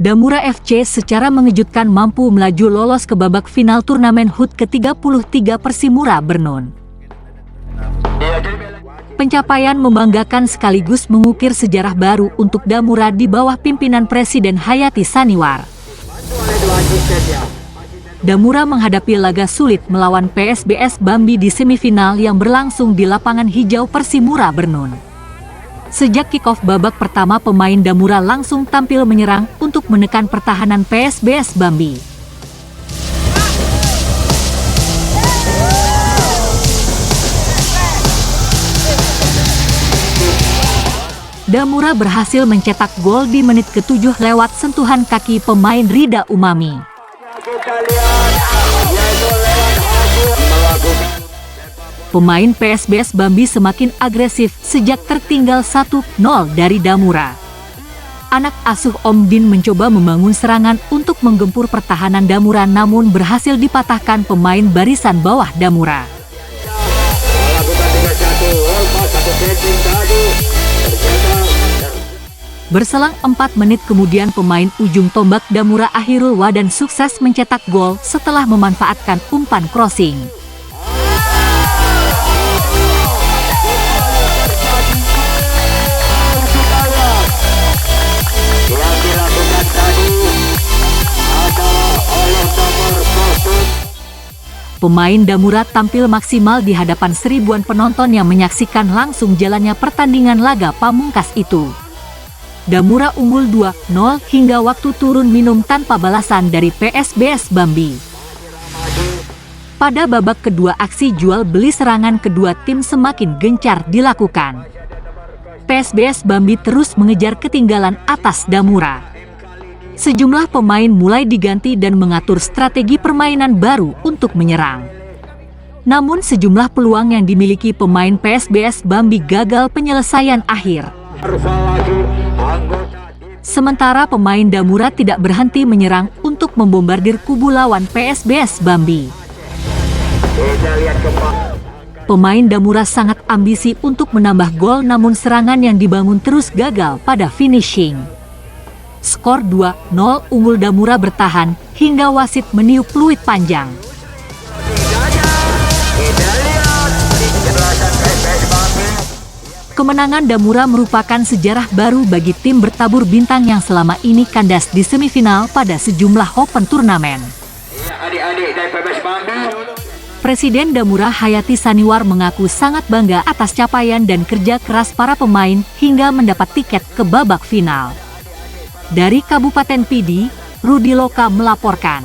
Damura FC secara mengejutkan mampu melaju lolos ke babak final turnamen HUT ke-33 Persimura Bernun. Pencapaian membanggakan sekaligus mengukir sejarah baru untuk Damura di bawah pimpinan Presiden Hayati Saniwar. Damura menghadapi laga sulit melawan PSBS Bambi di semifinal yang berlangsung di lapangan hijau Persimura Bernun. Sejak kick-off babak pertama, pemain Damura langsung tampil menyerang untuk menekan pertahanan PSBS Bambi. Damura berhasil mencetak gol di menit ke-7 lewat sentuhan kaki pemain Rida Umami. Pemain PSBS Bambi semakin agresif sejak tertinggal 1-0 dari Damura. Anak asuh Om Din mencoba membangun serangan untuk menggempur pertahanan Damura, namun berhasil dipatahkan pemain barisan bawah Damura. Berselang 4 menit kemudian, pemain ujung tombak Damura Akhirul Wadan sukses mencetak gol setelah memanfaatkan umpan crossing. Pemain Damura tampil maksimal di hadapan seribuan penonton yang menyaksikan langsung jalannya pertandingan laga pamungkas itu. Damura unggul 2-0 hingga waktu turun minum tanpa balasan dari PSBS Bambi. Pada babak kedua, aksi jual beli serangan kedua tim semakin gencar dilakukan. PSBS Bambi terus mengejar ketinggalan atas Damura. Sejumlah pemain mulai diganti dan mengatur strategi permainan baru untuk menyerang. Namun sejumlah peluang yang dimiliki pemain PSBS Bambi gagal penyelesaian akhir. Sementara pemain Damura tidak berhenti menyerang untuk membombardir kubu lawan PSBS Bambi. Pemain Damura sangat ambisi untuk menambah gol, namun serangan yang dibangun terus gagal pada finishing. Skor 2-0, unggul Damura bertahan hingga wasit meniup peluit panjang. Kemenangan Damura merupakan sejarah baru bagi tim bertabur bintang yang selama ini kandas di semifinal pada sejumlah open turnamen. Presiden Damura Hayati Saniwar mengaku sangat bangga atas capaian dan kerja keras para pemain hingga mendapat tiket ke babak final. Dari Kabupaten Pidi, Rudi Loka melaporkan.